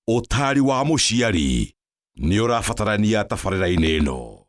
Ũtari wa mũciari nĩ ũrabatarania tabarĩra-inĩ ĩno.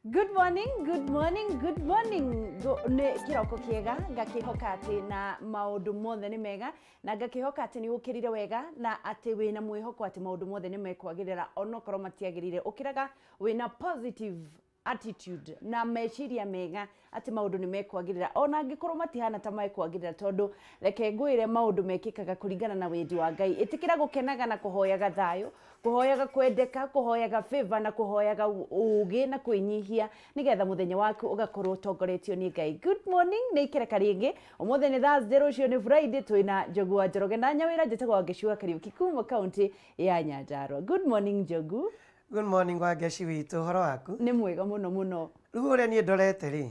Good morning, good morning, good morning. Nĩ kĩroko kĩega ngakĩhoka atĩ na maũndũ mothe nĩ mega na ngakĩhoka atĩ nĩ ũkĩrire wega na atĩ wĩna mwĩhoko atĩ maũndũ mothe nĩ mekwagĩrĩra onokorwo matiagĩrĩire. Ũkĩraga wĩna positive attitude na meciria mega ati maundu ni mekwagirira ona angĩkorwo matihana ta mekwagirira tondu reke ngwire maundu mekikaga kuringana na wendi wa Ngai. Itikira gukenaga na kuhoyaga thayo, kuhoyaga kwendeka, kuhoyaga favor na kuhoyaga ugi na kwinyihia nigetha muthenya waku ugakorwo utongoretio ni Ngai. Good morning, ni ikereka ringi umuthe ni Thursday, rucio ni Friday, twina Njogu wa Njoroge na Nyawira njitagwo Ngĩcua Kariuki kuma county ya Nyandarua. Good morning Njogu. Good morning wa Ngeci witu, horo waku? Nĩ mwega muno muno. Rĩu ũrĩa niĩ ndorete rĩ,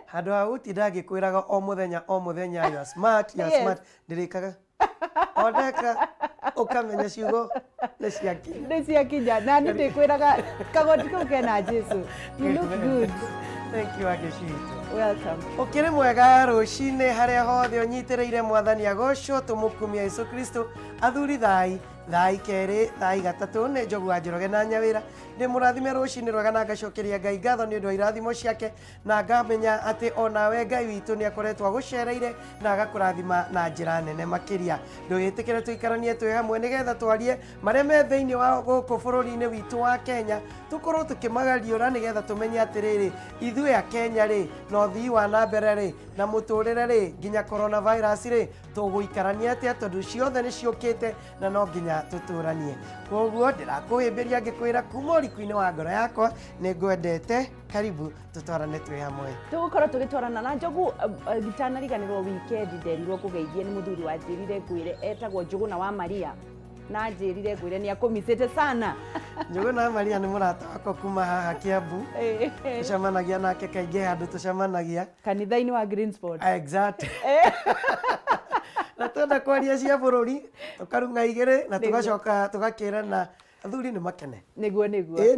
handũ ha gũtinda ngĩkwĩraga o mũthenya you are smart, you are smart, ndĩrĩkaga ondeka ũkamenya ciugo nĩ ciakinya na nĩ ndĩkwĩraga kagoti kau kena Jesu. You look good. Thank you wa Ngeci witu. Welcome. Ũkĩrĩ mwega rũcinĩ harĩa hothe ũnyitĩrĩire Mwathani agocwo, tũmũkumia Yesu Kristo, athuri thai kerĩ, thai gatatũ, nĩ Njogu wa Njoroge na Nyawĩra. Ndĩ mũrathime rũcinĩ rwega na ngacokeria Ngai ngatho nĩ ũndũ wa irathimo ciake na ngamenya atĩ onawe Ngai witũ nĩ akoretwo agũcereire na agakũrathima na njĩra nene makĩria. Ndũgĩtĩkĩre tũikaranie twĩ hamwe nĩgetha twarie marĩa me thĩinĩ wa gũkũ bũrũri-inĩ witũ wa Kenya, tũkorwo tũkĩmagariũra nĩgetha tũmenye atĩrĩrĩ, ithuĩ a Kenya rĩ, na ũthii wa na mbere rĩ, na mũtũrĩre rĩ, nginya coronavirus rĩ, tũgũikarania atĩa tondũ ciothe nĩ ciũkĩte na no nginya tũtũranie. Koguo ndĩrakũhĩmbĩria ngĩkwĩra kuma ũriku-inĩ wa ngoro yakwa nĩ ngwendete. Karibu tutwarane twĩ hamwe. Tũgũkorwo tũgĩtwarana na Njogu gitanariganĩrwo weekend nderirwo kũgeithia nĩ mũthuri wa njĩrire ngwĩre etagwo Njogu na wa Maria na njĩrire ngwĩre nĩ akũmicĩte sana. Njogu na Maria nĩ mũrata wakwa kuma haha Kiambu. Tũcemanagia nake kaingĩ handũ tũcemanagia kanitha-inĩ wa Green Sport. Exactly. Na twenda kwaria cia bũrũri tũkarunga igĩrĩ na tũgacoka tũgakĩrana athuri nĩ makene. Nĩguo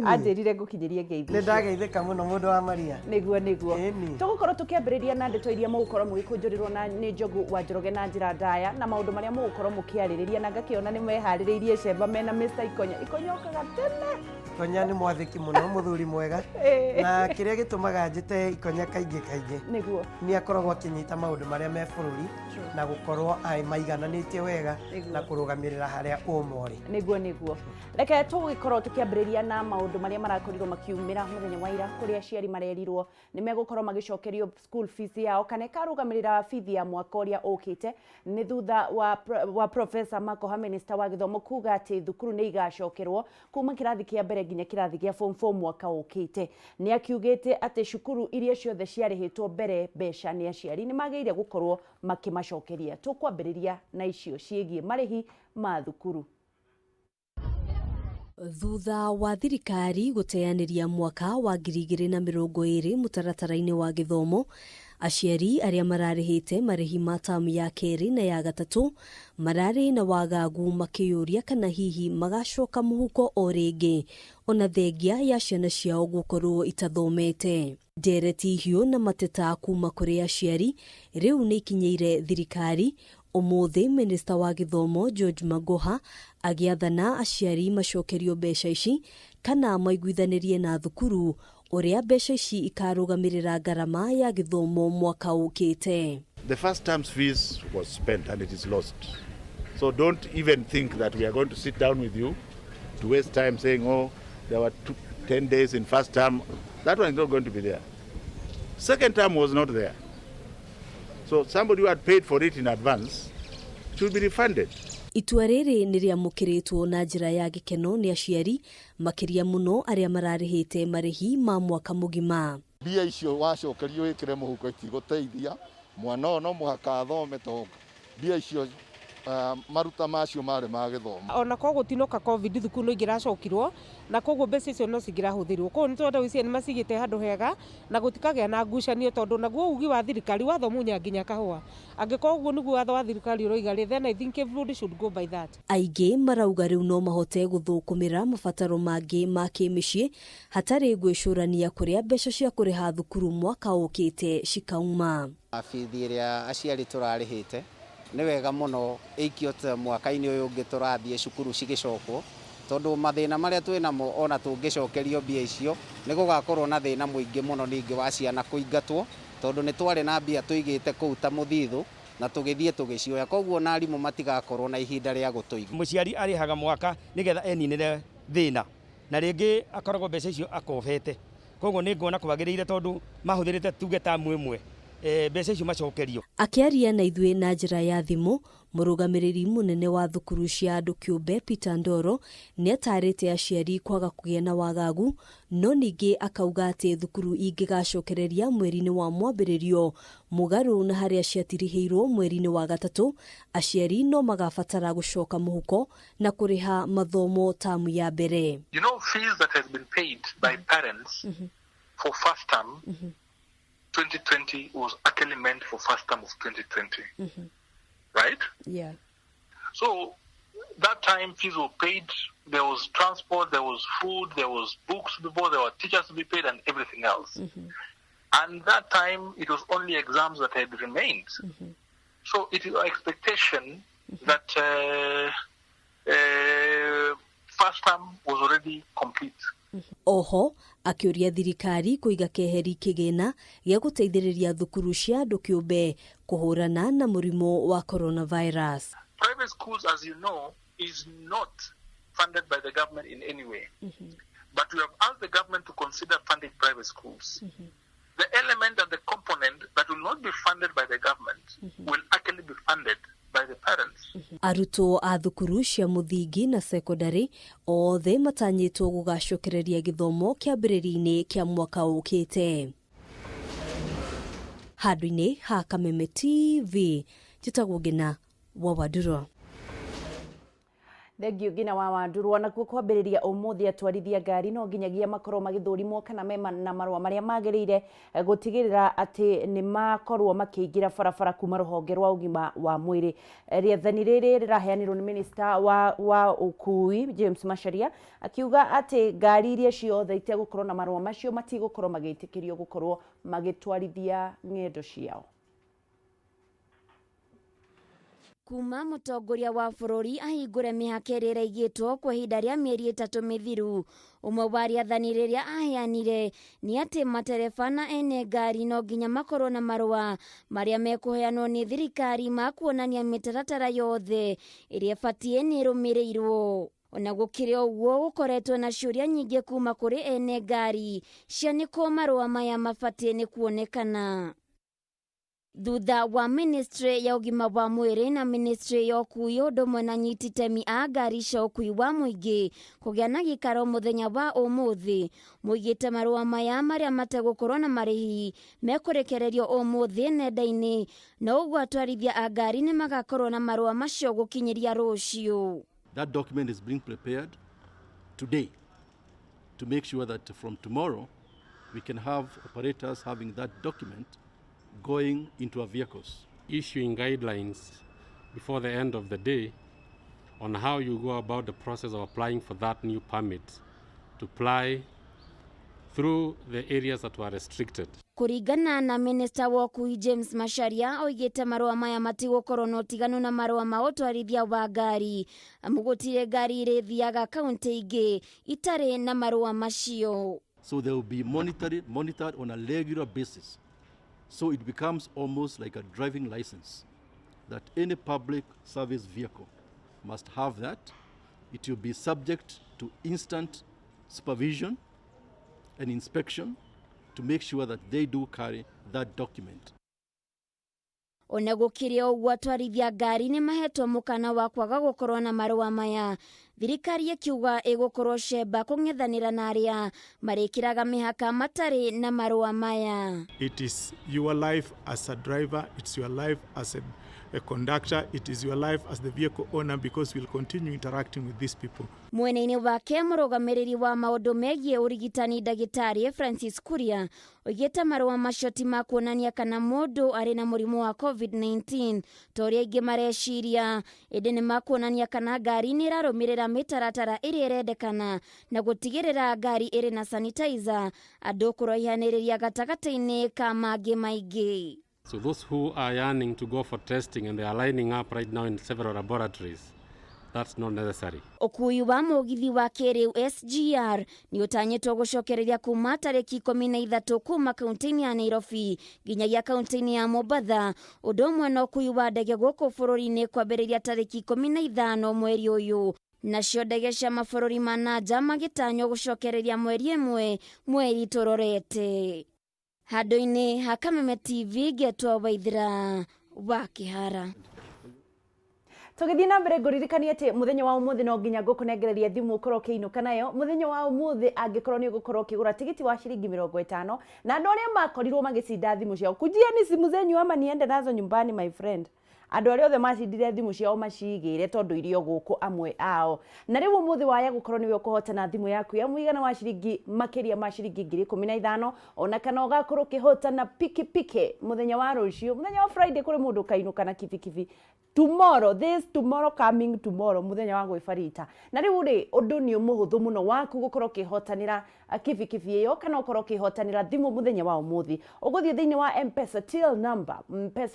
anjĩrire ngũkinyĩrie ngeithi. Nĩ ndageithĩka mũno mũndũ wa Maria. Nĩguo tũgũkorwo tũkĩambĩrĩria na ndeto iria mũgũkorwo mũgĩkũnjũrĩrwo na nĩ Njogu wa Njoroge na njĩra ndaya na maũndũ marĩa mũgũkorwo mũkĩarĩrĩria na ngakĩona nĩ meharĩrĩirie cemba mena Mr. Ikonya okaga tene. Ikonya nĩ mwathĩki mũno, mũthuri mwega, na kĩrĩa gĩtũmaga njĩte Ikonya kaingĩ nĩguo nĩ akoragwo akĩnyita maũndũ marĩa me bũrũri na gũkorwo maigananĩtie wega na kũrũgamĩrĩra harĩa ũmorĩ. Nĩguo reke tũgĩkorwo tũkĩambĩrĩria na maũndũ marĩa marakorirwo makiumĩra mũthenya wa ira kũrĩa aciari marerirwo nĩ megũkorwo magĩcokerio school fees yao kana ĩkarũgamĩrĩra bithi ya mwaka ũrĩa ũkĩte nĩ thutha wa Professor Makoha, Minister wa Gĩthomo, kuga atĩ thukuru nĩ igacokerwo kuma kĩrathi kĩa mbere nginya kĩrathi gĩa form 4 mwaka ũkĩte. Nĩ akiugĩte atĩ cukuru iria ciothe ciarĩhĩtwo mbere mbeca nĩ aciari nĩ magĩrĩire gũkorwo makĩmacokeria. Tũkwambĩrĩria na icio ciĩgiĩ marĩhi ma thukuru. Thutha wa thirikari gũteanĩria mwaka wa 2020 mũtaratara-inĩ wa gĩthomo, aciari arĩa mararĩhĩte marĩhi ma tamu ya kerĩ na ya gatatũ mararĩ na wagagu makĩyũria kana hihi magacoka mũhuko o rĩngĩ ona thengia ya ciana ciao gũkorwo itathomete. Ndereti hiũ na mateta kuma kũrĩ aciari rĩu nĩ ikinyĩire thirikari. Ũmũthĩ Minister wa Gĩthomo George Magoha agĩathana aciari macokerio mbeca ici kana maiguithanĩrie na thukuru ũrĩa mbeca ici ikarũgamĩrĩra ngarama ya gĩthomo mwaka ũkĩte. The first term's fees was spent and it is lost. So don't even think that we are going to sit down with you to waste time saying, oh, there were 10 days in first term. That one is not going to be there. Second term was not there. So somebody who had paid for it in advance should be refunded. Itua rĩrĩ nĩ rĩamũkĩrĩtwo na njĩra ya gĩkeno nĩ aciari makĩria mũno arĩa mararĩhĩte marĩhi ma mwaka mũgima. Mbia icio wacokerio wĩkĩre mũhuko itigũteithia mwana no mũhaka athome tonga mbia icio maruta macio marĩ ma gĩthomo. Ona koguo tinoka covid thukuru ingiracokirwo na koguo mbeca icio no cingirahũthĩrwo koguo nĩtondũ ici nĩ macigĩte handũ hega na gũtikagĩa na ngucanio tondũ naguo ugi wa thirikari wathomunya nginya kahũa angĩkorwo ũguo nĩguo watho wa thirikari ũroiga then I think everybody should go by that. Aingĩ marauga rĩu no mahote gũthũkũmĩra mabataro mangĩ ma kĩmĩciĩ hatarĩ gwĩcũrania kũrĩa mbeca cia kũrĩha thukuru mwaka ũkĩte cikauma. Bithi ĩrĩa aciari tũrarĩhĩte nĩ wega mũno ĩikio mwaka-inĩ ũyũ ũngĩ tũrathiĩ cukuru cigĩcokwo tondũ mathĩna marĩa twĩnamo ona tũngĩcokerio mbia icio nĩ gũgakorwo na thĩna mũingĩ mũno ningĩ wa ciana kũingatwo tondũ nĩ twarĩ na mbia tũigĩte kũu ta mũthithũ na tũgĩthiĩ tũgĩcioya koguo na arimũ matigakorwo na ihinda rĩa gũtũiga. Mũciari arĩhaga mwaka nĩgetha eninĩre thĩna na rĩngĩ akoragwo mbeca icio akobete koguo nĩ nguona kwagĩrĩire tondũ mahũthĩrĩte tuge tamu ĩmwe mbeca icio macokerio. Akĩaria na ithuĩ na njĩra ya thimũ mũrũgamĩrĩri mũnene wa thukuru cia andũ kĩũmbe Peter Ndoro nĩ atarĩte aciari kwaga kũgĩa na wagagu no ningĩ akauga atĩ thukuru ingĩgacokereria mweri-inĩ wa mwambĩrĩrio mũgarũ na harĩa ciatirihĩirwo mweri-inĩ wa gatatũ aciari no magabatara gũcoka mũhuko na kũrĩha mathomo tamu ya mbere. You know, fees that has been paid by parents for first term 2020 was actually meant for first term of 2020. Right? Yeah. So that time fees were paid, there was transport, there was food, there was books before, there were teachers to be paid and everything else. And that time it was only exams that had remained. So it is our expectation that first term was already complete. Oho, akĩũria thirikari kũiga keheri kĩgĩna gĩa gũteithĩrĩria thukuru cia andũ kĩũmbe kũhũrana na mũrimũ wa coronavirus. Private schools, as you know, is not funded by the government in any way. But we have asked the government to consider funding private schools. The element and the component that will not be funded by the government will actually be funded by the parents. Arutwo a thukuru cia mũthingi na secondary othe matanyĩtwo gũgacokereria gĩthomo kĩambĩrĩria-inĩ kĩa mwaka ũkĩte. Handũ-inĩ ha Kameme TV njĩtagwo Ngina wa Wandurwa. Thengio Ngina wa Wandurwa na kwambĩrĩria ũmũthĩ atwarithia ngari no nginyagia makorwo magĩthũrimwo kana mema na marũa marĩa magĩrĩire gũtigĩrĩra atĩ nĩ makorwo makĩingĩra barabara kuma rũhonge rwa ũgima wa mwĩrĩ. Rĩathani rĩrĩ rĩraheanirwo nĩ minista wa ũkui James Macharia akiuga atĩ ngari iria ciothe itegũkorwo na marũa macio matigũkorwo magĩtĩkĩrio gũkorwo magĩtwarithia ng'endo ciao. Kuma mũtongoria wa bũrũri ahingũre mĩhaka ĩrĩa ĩraigĩtwo kwa ihinda rĩa mĩeri 3 mĩthiru. Ũmwe wa rĩathani rĩrĩa aheanire nĩ atĩ matereba na ene ngari no nginya makorwo na marũa marĩa mekũheanwo nĩ thirikari ma kuonania mĩtaratara yothe ĩrĩa ĩbatiĩ nĩ ĩrũmĩrĩirwo. Ona gũkĩrĩ ũguo gũkoretwo na ciũria nyingĩ kuma kũrĩ ene ngari cia nĩkũ marũa maya mabatiĩ nĩ kuonekana. Thutha wa ministry ya ũgima wa mwĩrĩ na ministry ya ũkui ũndũ ũmwe na nyiti itemi a ngari cia ũkui wa mũingĩ kũgĩa na gĩikaro mũthenya wa ũmũthĩ moigĩte marũa maya marĩa mategũkorwo na marĩhi mekũrekererio ũmũthĩ nenda-inĩ na ũguo atwarithia a ngari nĩ magakorwo na marũa macio gũkinyĩria rũciũ. That document is being prepared today to make sure that from tomorrow we can have operators having that document going into our vehicles. Issuing guidelines before the end of the day on how you go about the process of applying for that new permit to apply through the areas that were restricted. Kũringana na minista wa ũkui James Macharia oigĩte marũa maya matigũkorwo na ũtiganu na marũa ma ũtwarithia wa ngari amu gũtirĩ ngari irithiaga kaunti ingĩ itarĩ na marũa macio. So they will be monitored on a regular basis. So it becomes almost like a driving license that any public service vehicle must have that. It will be subject to instant supervision and inspection to make sure that they do carry that document. Ona gũkĩrĩ ũguo atwarithia ngari nĩ mahetwo mũkana wa kwaga gũkorwo na marũa maya. Thirikari ĩkiuga ĩgũkorwo cemba kũng'ethanĩra na arĩa marĩkĩraga mĩhaka matarĩ na marũa maya. It is your life as a driver, it's your life as a a conductor, it is your life as the vehicle owner, because we'll continue interacting with these people. Mwene-ini wake murugamiriri wa maundu megie urigitani ndagitari Francis Kuria oigite marua macoti ma kuonania kana mundu ari na murimu wa COVID-19 toria ingi mareciria indi ni makuonania kana ngari ni irarumirira mitaratara iri irendekana na gutigirira ngari iri na sanitizer andu kuroihaniriria gatagati-ini ka mangi maingi. So those who are yearning to go for testing and they are lining up right now in several laboratories, that's not necessary. Ukui wa mugithi wa kiriu SGR ni utanyitwo gucokereria kuma tariki 13 kuma kaunti ya Nairobi nginyagia kaunti ya Mombasa. Undu umwe na ukui wa ndege guku bururi-ini kwambiriria tariki 15 mweri uyu. Nacio ndege cia mabũrũri ma nanja magitanywo gucokereria mweri ĩmwe mweri turorete. Handu-ini ha Kameme TV getwo Waithira wa Kihara. Tugithii na mbere nguririkania ati muthenya wa umuthi no nginya ngukunengereria thimu ukorwo kiinuka nayo. Muthenya wa umuthi angikorwo ni gukorwo kigura tigiti wa shilingi 50 na andu aria makorirwo magicinda thimu ciao kujieni simu zenyu ama niende nazo nyumbani my friend. Andu aria othe macindire thimu ciao macigire tondu irio guku amwe ao. Na riu umuthi waya gukorwo niwe ukuhotana thimu yaku ya muigana wa shilingi makiria ma shilingi 15,000 ona kana ugakorwo ukihotana pikipiki muthenya wa rucio muthenya wa Friday kuri mundu kainuka na kibikibi. Tomorrow coming tomorrow muthenya wa gwifarita. Na riu ri undu ni umuhuthu muno waku gukorwo ukihotanira kibikibi iyo kana ukorwo ukihotanira thimu muthenya wa umuthi. Uguthie thiini wa M-Pesa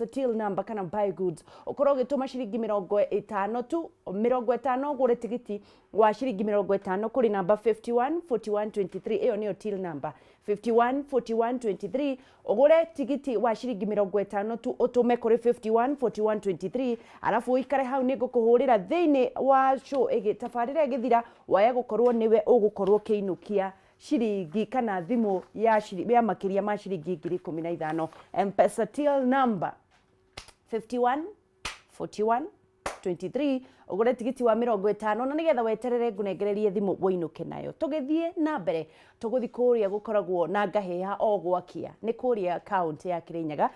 till number kana buy goods ukorwo ugituma shilingi 50 tu 50 gure tigiti wa shilingi 50 kuri namba 514123 iyo niyo till number 514123 ugure tigiti wa shilingi 50 tu utume kuri 514123 alafu uikare hau ni gukuhurira thiini wa show tafarira igithira waya gukorwo niwe ugukorwo kiinukia shilingi kana thimu ya makiria ma shilingi 15,000. M-Pesa till number 514123 ugure tigiti wa 50 na nigetha weterere ngunengererie thimu woinuke nayo. Tugithie na mbere tuguthi kuria gukoragwo na ngaheha o gwakia ni kuria county ya Kirinyaga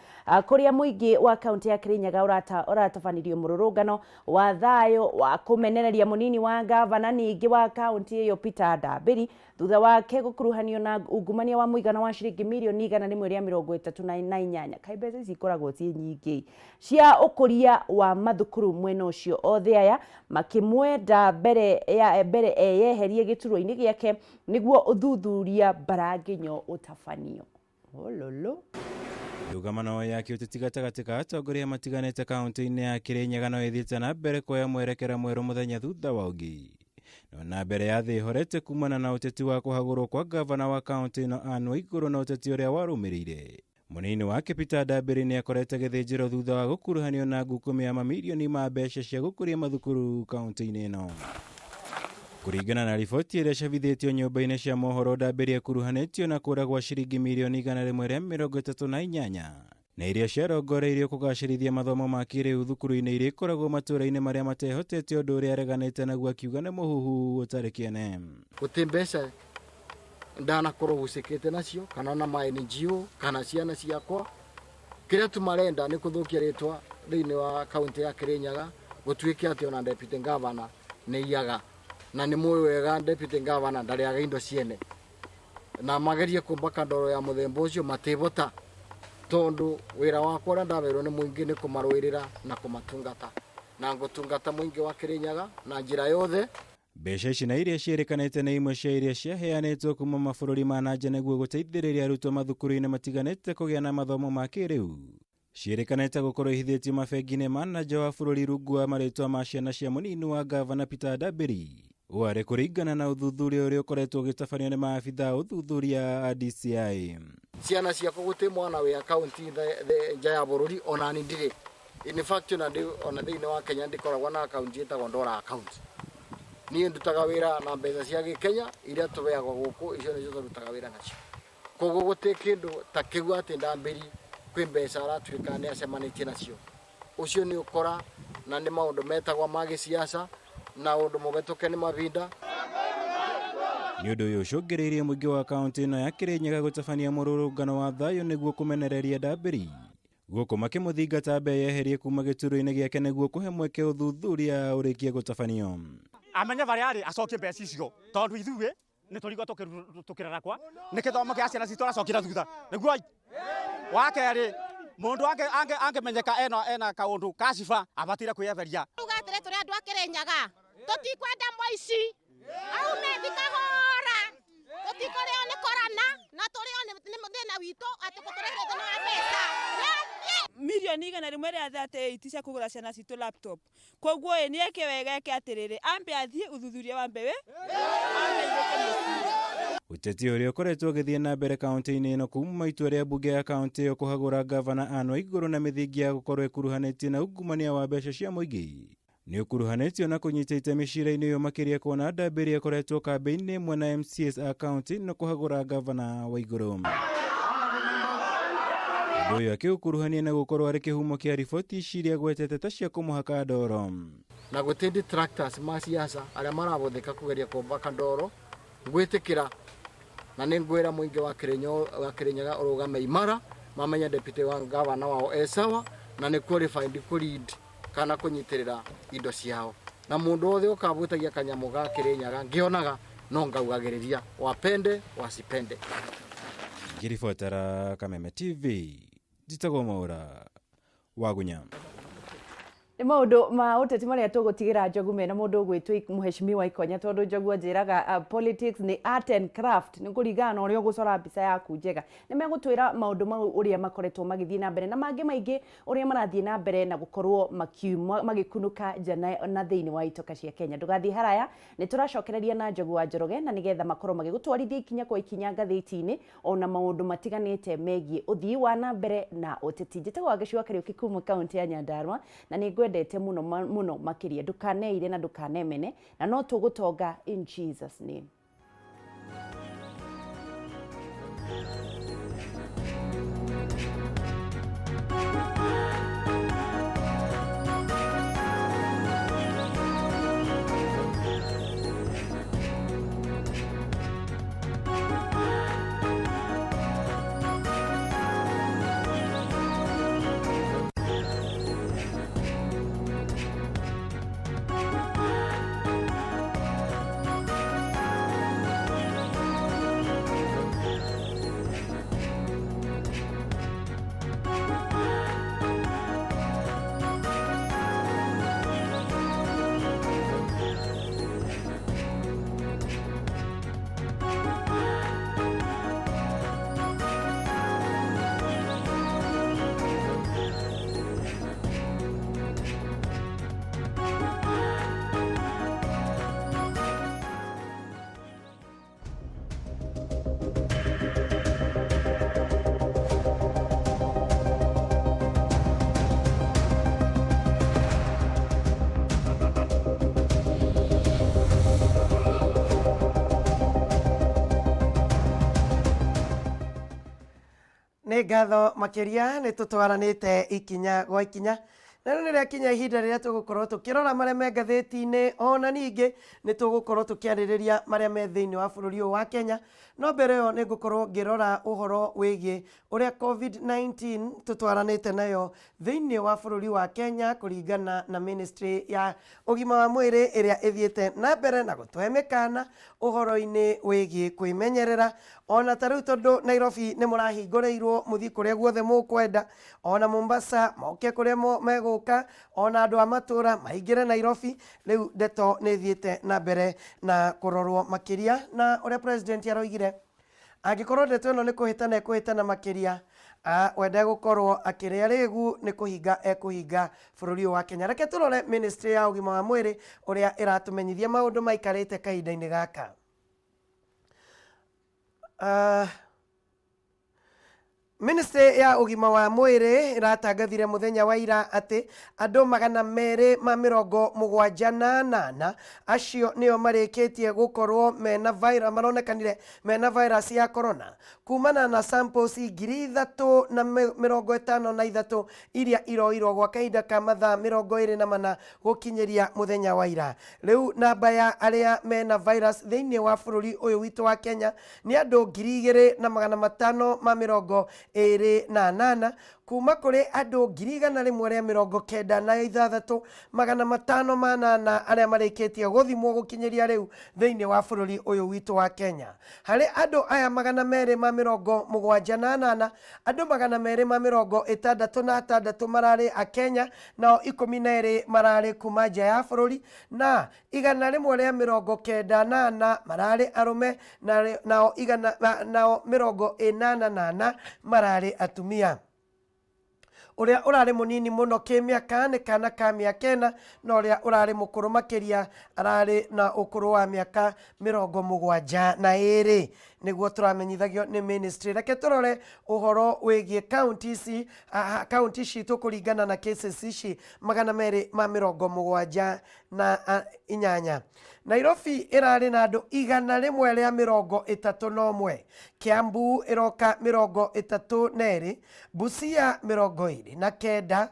kuria muingi wa county ya Kirinyaga uratafanirio mururungano wa thayo wa kumenereria munini wa gavana ningi wa county iyo Peter Ndambiri thutha wake gukuruhanio na ungumania wa muigana wa shilingi milioni 138 kai mbeca ici ikoragwo ci nyingi cia ukuria wa mathukuru mwena ucio othe aya makimwenda mbere eyeherie gituro-ini giake niguo uthuthuria baranginyo utafanio ololo. Ndugamano ya kiuteti gatagati ka atongoria matiganite kaunti-ini ya Kirinyaga no ithiite na mbere kuoya mwerekera mweru muthenya thutha wa ugi no na mbere ya thi horete kumana na uteti wa kuhagurwo kwa gavana wa kaunti ino Anne Waiguru na uteti uria warumirire. Munini wake Peter Ndambiri ni akorete githinjiro thutha wa gukuruhanio na ngukumi ya mamilioni ma mbeca cia gukuria mathukuru kaunti-ini ino. Kuringana na riboti iria ciavithitio nyumba-ini cia mohoro, Ndambiri akuruhanitio na kuragwa shilingi milioni 138 na iria ciarongoreirio kugacirithia mathomo ma kiriu thukuru-ini iria ikoragwo matura-ini maria matehotete undu uria areganite naguo akiuga ni muhuhu utari kiene. Guti mbeca ndanakorwo gucikite nacio kana na ma NGO kana ciana ciakwa kiria tumarenda ni kuthukia ritwa thiini wa kaunti ya Kirinyaga gutuike ati ona deputy governor ni iaga na ni muwe wega deputy governor ndariaga indo ciene na magerie kumbaka ndoro ya muthemba ucio matibota tondu wira wakwa ndawerwo ni muingi ni kumarwirira na kumatungata na ngutungata muingi wa Kirinyaga na njira yothe. Mbeca ici na iria cierikanite na imwe cia iria ciaheanitwo kuma mabũrũri ma nanja nĩguo gũteithĩrĩria arutwo mathukuru-inĩ matiganĩte kũgĩa na mathomo ma kĩrĩu. Cierikanite gũkorwo ihithĩtio mabengi-inĩ ma nanja wa bũrũri rungu wa marĩtwa ma ciana cia mũnini wa gavana Peter Ndambiri. Ũarĩ kũringana na ũthuthuria ũrĩa ũkoretwo ũgĩtabanio nĩ maabithaa ũthuthuria a DCI. Ciana ciakwa gũtĩ mwana wĩ akaunti nja ya bũrũri ona ni ndirĩ. In fact ona thĩinĩ wa Kenya ndikoragwo na akaunti ĩtagwo ndora account. Niĩ ndutaga wĩra na mbeca cia Gĩkenya iria tũbeagwo gũkũ icio nĩcio tũrutaga wĩra nacio. Koguo gũtĩ kĩndũ ta kĩu atĩ Ndambiri kwĩ mbeca aratuĩka nĩ acemanĩtie nacio. Ũcio nĩ ũkora na nĩ maũndũ metagwo ma gĩsiasa na ũndũ mũbetũke nĩ mavinda. Nĩ ũndũ ũyũ ũcũngĩrĩirie mũingĩ wa kaunti ĩno ya Kirinyaga gũtabania mũrũrũngano wa thayũ nĩguo kũmenereria Ndambiri. guko makimũthingata mbe yeherie kuma gĩturwa-inĩ gĩake nĩguo kũhe mweke ũthuthuria ũrĩkie gũtabanio. Amenye barĩa arĩ acokie mbeca icio tondũ ithuĩ nĩ tũrigwo tũkĩrera kwa nĩ gĩthomo gĩa ciana citũ aracokira thutha nĩguo wa kerĩ mundu angemenyeka ena kaundu kaciba abatire kwiyetheria ugatire turi andu akirenyaga tutikwenda moici au methikahora tutikorio ni korana na turio ni na wito ati kuturehete no pesa milioni igana rimwe ria 38 cia kugura ciana citũ laptop koguo ni eke wega eke atiriri ambe athie uthuthuria wa mbewe Uteti ũrĩa ũkoretwo ũgĩthiĩ na mbere kaunti-inĩ ĩno kuma itua rĩa mbunge ya kaunti ĩyo kũhagũra gavana Anne Waigũrũ na mĩthingi ya gũkorwo ĩkuruhanĩtie na ungumania wa mbeca cia mũingĩ. Nĩ ũkuruhanĩtio na kũnyita itemi cira-inĩ ũyũ makĩria kuona ndambĩrĩria ĩkoretwo kambĩ-inĩ ĩmwe na MCAs a kaunti no kũhagũra gavana Waigũrũ. Ũndũ ũyũ akĩũkuruhania na gũkorwo arĩ kĩhumo kĩa riboti ciria gwetete ta cia kũmũhaka ndoro. Na gũtĩ detractors ma siasa arĩa marabotheka kũgeria kũmbaka ndoro gwĩtĩkĩra na nĩ ngwĩra mũingĩ wa Kirinyaga ũrũgame imara mamenya deputy wa gavana wao esawa na nĩ qualified lead kana kũnyitĩrĩra indo ciao na mũndũ wothe ũkabutagia kanyamũ ga Kirinyaga ngĩonaga no ngaugagĩrĩria wapende wasipende. Ngiribotera Kameme TV njitagwo Maura Wagunya. Nĩ maũndũ ma ũteti marĩa tũgũtigĩra Njogu mena mũndũ ũgwĩtwo Mheshimiwa Ikonya tondũ Njogu njĩraga politics nĩ art and craft nĩ kũringana na ũrĩa ũgũcora mbica yaku njega. Nĩ megũtwĩra maũndũ mau ũrĩa makoretwo magĩthiĩ na mbere na mangĩ maingĩ ũrĩa marathiĩ na mbere na gũkorwo magĩkunũka nja na thĩinĩ wa itoka cia Kenya. Ndũgathiĩ haraya, nĩ tũracokereria na Njogu wa Njoroge na nĩgetha makorwo magĩgũtwarithia ikinya kwa ikinya ngathĩti-inĩ ona maũndũ matiganĩte megiĩ ũthii wa na mbere na ũteti. Njĩtagwo Gĩcua Kariũki kuma kaunti ya Nyandarua na nĩ ndete muno makiria ndukaneire na ndukanemene na no tugutonga in Jesus name. Nĩ ngatho makĩria nĩ tũtwaranĩte ikinya gwa ikinya na nĩ rĩrĩa kinya ihinda rĩrĩa tũgũkorwo tũkĩrora marĩa me ngathĩti-inĩ ona ningĩ nĩ tũgũkorwo tũkĩarĩrĩria marĩa me thĩinĩ wa bũrũri ũyũ wa Kenya. No mbere ĩyo nĩ ngũkorwo ngĩrora ũhoro wĩgiĩ ũrĩa COVID-19 tũtwaranĩte nayo thĩinĩ wa bũrũri wa Kenya kũringana na ministry ya ũgima wa mwĩrĩ ĩrĩa ĩthiĩte na mbere na gũtũhe mĩkana ũhoro-inĩ wĩgiĩ kwĩmenyerera ona tarĩu tondũ Nairobi nĩ mũrahingũrĩirwo mũthiĩ kũrĩa guothe mũkwenda ona Mombasa moke kũrĩa megũka ona andũ a matũra maingĩre Nairobi. Rĩu ndeto nĩ thiĩte na mbere na kũrorwo makĩria na ũrĩa president aroigire angĩkorwo ndeto ĩno nĩ kũhĩtana makĩria wenda gũkorwo akĩrĩa rĩgu nĩ kũhinga ekũhinga bũrũri ũyũ wa Kenya. Reke tũrore ministry ya ũgima wa mwĩrĩ ũrĩa ĩratũmenyithia maũndũ maikarĩte kahinda-inĩ gaka. Ministry ya ũgima wa mwĩrĩ ĩratangathire mũthenya wa ira atĩ andũ 278 acio nĩo marĩkĩtie gũkorwo mena virus maronekanire mena virus ya corona kumana na samples 353 iria iroirwo gwa kahinda ka mathaa 24 gũkinyĩria mũthenya wa ira. Rĩu namba ya arĩa mena virus thĩinĩ wa bũrũri ũyũ witũ wa Kenya nĩ andũ 2540 28 kuma kũrĩ andũ 196 magana 508 arĩa marĩkĩtie gũthimwo gũkinyĩria rĩu thĩinĩ wa bũrũri ũyũ witũ wa Kenya. Harĩ andũ aya 278, andũ 266 mararĩ a Kenya, nao 12 mararĩ kuma nja ya bũrũri, na 194 mararĩ arũme, nao 88 mararĩ atumia. Ũrĩa ũrarĩ mũnini mũno kĩmĩaka nĩ kana ka mĩaka 4, na ũrĩa ũrarĩ mũkũrũ makĩria ararĩ na ũkũrũ wa mĩaka 72. Nĩguo tũramenyithagio nĩ ministry. Reke tũrore ũhoro wĩgiĩ county citũ kũringana na cases ici 278. Nairobi ĩrarĩ na andũ 131, Kiambu ĩroka 32, Busia 29,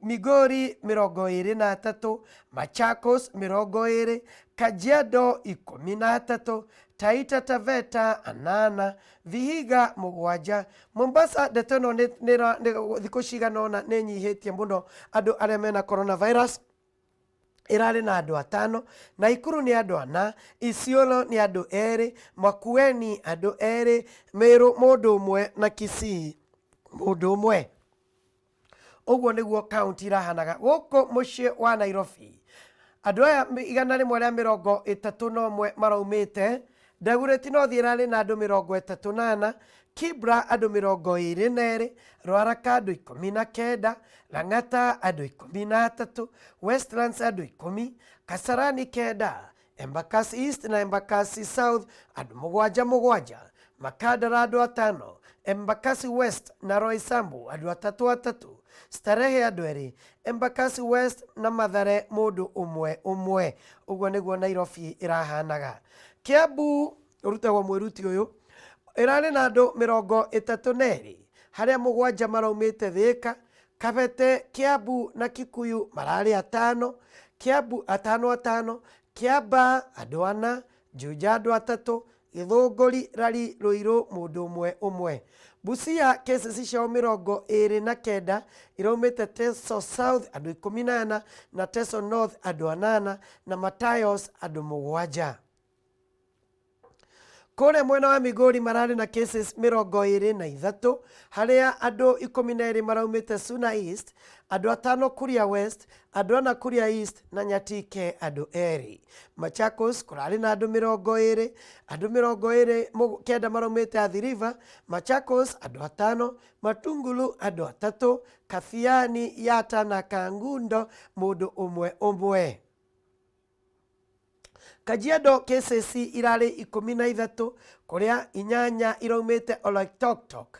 Migori 23, Machakos 20, Kajiado 13, Taita Taveta 8, Vihiga 7, Mombasa ndetono thikũ cigana ũna nĩ nyihĩtie mũno andũ arĩa mena coronavirus, ĩrarĩ na andũ 5, Naikuru nĩ andũ 4, Isiolo nĩ andũ 2, Makueni andũ 2, Meru mũndũ ũmwe na Kisii mũndũ ũmwe. Ũguo nĩguo kaunti irahanaga gũkũ mũciĩ wa Nairobi. Andũ aya 131 maraumĩte. Dagoretti North ĩrarĩ na andũ 38, Kibra andũ 22, Ruaraka andũ 19, Lang'ata andũ 13, Westlands andũ 10, Kasarani 9, Embakasi East na Embakasi South andũ 7, Makadara andũ 5, Embakasi West na Roysambu andũ 3, Starehe andũ 2, Embakasi West na Mathare mũndũ ũmwe. Ũguo nĩguo Nairobi ĩrahanaga. Kiambu ũrutagwo mwĩruti ũyũ ĩrarĩ na andũ 32, harĩa 7 maraumĩte Thĩka, Kabete, Kiambu na Kikuyu mararĩ 5, Kiambu 5, Kiamba andũ 4, Juja andũ 3, Gĩthũngũri, Rari, Ruiru mũndũ ũmwe. Busia cases ciao 29 iraumĩte Teso South andũ 14 na Teso North andũ 8 na Matayos andũ 7. Kũrĩa mwena wa Migori mararĩ na cases 23, harĩa andũ 12 maraumĩte Suna East, andũ 5 Kuria West, andũ 4 Kuria East na Nyatike andũ 2. Machakos kũrarĩ na andũ 20, andũ 29 maraumĩte Athi River, Machakos andũ 5, Matungulu andũ 3, Kathiani, Yata na Kangundo mũndũ ũmwe. Kajiado cases irarĩ 13, kũrĩa 8 iraumĩte Oloitoktok,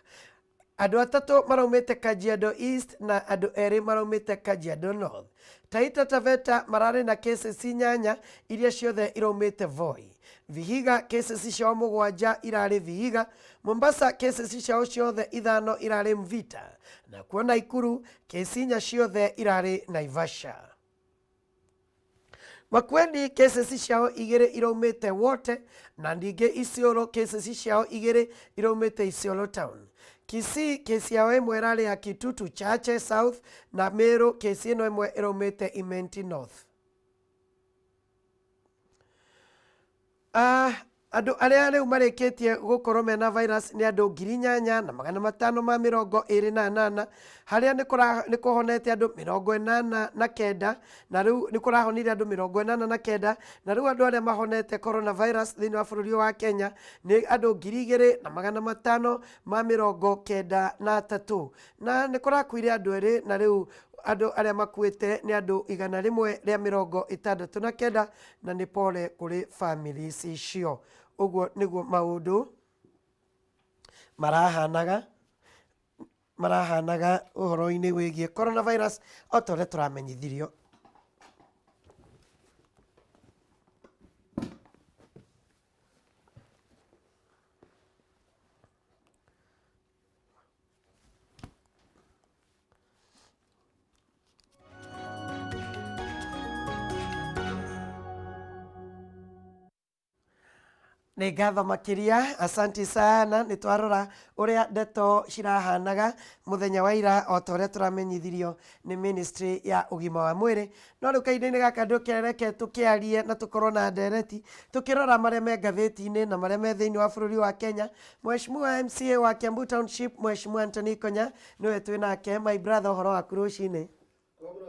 andũ 3 maraumĩte Kajiado East na andũ 2 maraumĩte Kajiado North. Taita Taveta mararĩ na cases 8 iria ciothe iraumĩte Voi. Vihiga cases ciao 7 irarĩ Vihiga. Mombasa cases ciao ciothe 5 irarĩ Mvita, na kuo Naikuru cases 4 ciothe irarĩ Naivasha. Makueni cases ciao 2 iraumĩte Wote, na ningĩ Isiolo cases ciao 2 iraumĩte Isiolo Town. Kisii case yao 1 ĩrarĩ ya Kitutu Chache South, na Meru case ĩno 1 iraumĩte Imenti North. Andũ arĩa rĩu marĩkĩtie gũkorwo mena virus nĩ andũ 8,528, harĩa nĩ kũhonete andũ 89, na rĩu nĩ kũrahonire andũ 89, na rĩu andũ arĩa mahonete coronavirus thĩinĩ wa bũrũri wa Kenya nĩ andũ 2,593, na nĩ kũrakuire andũ 2, na rĩu andũ arĩa makuĩte nĩ andũ 169, na nĩ pole kũrĩ families icio. Ũguo nĩguo maũndũ marahanaga ũhoro-inĩ wĩgiĩ coronavirus o ta ũrĩa tũramenyithirio. nĩ ngatho makiria, asanti sana. Nĩ twarora ũrĩa ndeto cirahanaga mũthenya wa ira o ta ũrĩa tũramenyithirio nĩ ministry ya ũgima wa mwĩrĩ. No rĩu kahinda-inĩ gaka ndũkereke tũkĩarie na tũkorwo na ndereti tũkĩrora marĩa me ngathĩti-inĩ na marĩa me thĩinĩ wa bũrũri wa Kenya. Mheshimiwa MCA wa Kiambu Township, Mheshimiwa Anthony Konya, nĩwe twĩ nake. My brother, ũhoro waku rũcinĩ?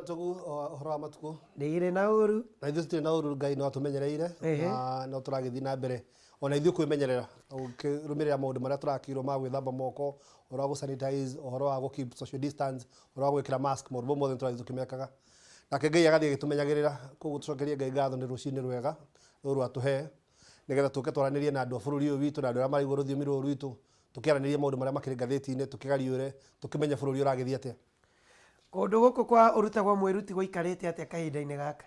Horo wa matuko ndigire na uru na ithuĩ tũtirĩ na uru, Ngai no atũmenyereire na no tũragĩthiĩ na mbere ona ithuĩ kwĩmenyerera ũkĩrũmĩrĩra maũndũ marĩa tũrakĩrwo ma gwĩthamba moko, ũhoro wa gũ-sanitize, ũhoro wa gũ-keep social distance, ũhoro wa gwĩkĩra mask, maũndũ mothe tũrathiĩ tũkĩmekaga. Nake Ngai agathiĩ agĩtũmenyagĩrĩra, koguo tũcokerie Ngai ngatho nĩ rũcinĩ rwega rũrũ atũhe, nĩgetha tũke twaranĩrie na andũ a bũrũri ũyũ witũ na andũ arĩa marĩ igũrũ rũthiomi rũrũ rwitũ, tũkĩaranĩrie maũndũ marĩa makĩrĩ ngathĩti-inĩ, tũkĩgariũre, tũkĩmenya bũrũri ũragĩthiĩ atĩa. Kũndũ gũkũ kwa ũrutagwo mwĩruti gũikarĩte atĩa kahinda-inĩ gaka?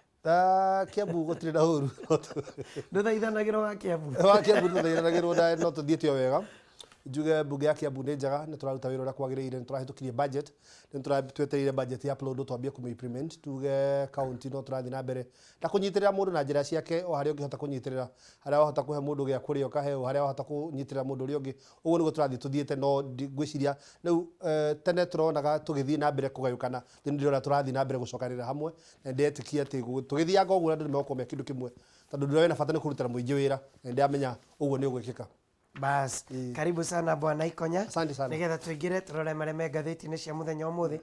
Kiambu gũtirĩ na ũru. Ndũthaithanagĩrwo wa Kiambu? Wa Kiambu ndũthaithanagĩrwo, no tũthiĩte o wega. Njuge mbunge ya Kiambu nĩ njega, nĩ tũraruta wĩra ũrĩa kwagĩrĩire, nĩ tũrahĩtũkirie budget, nĩ tũretereire budget ya upload twambie kũmĩ-implement, tuge county no tũrathiĩ na mbere na kũnyitĩrĩra mũndũ na njĩra ciake, o harĩa ũngĩhota kũnyitĩrĩra, harĩa wahota kũhe mũndũ gĩa kũrĩa ũkahe, o harĩa wahota kũnyitĩrĩra mũndũ ũrĩa ũngĩ. Ũguo nĩguo tũrathiĩ tũthiĩte, no ngwĩciria rĩu tene tũronaga tũgĩthiĩ na mbere kũgayũkana, rĩu ndĩrona tũrathiĩ na mbere gũcokanĩrĩra hamwe, na ndetĩkia atĩ tũgĩthianga ũguo andũ nĩmegũkorwo me kĩndũ kĩmwe, tondũ ndĩrona wĩna bata nĩ kũrutĩra mũingĩ wĩra, na ndĩramenya ũguo nĩ ũgwĩkĩka. Bas, karibu sana Bwana Ikonya. Asante sana. Nigetha tuingire turore marĩa me ngathĩti-inĩ cia mũthenya ũmũthĩ.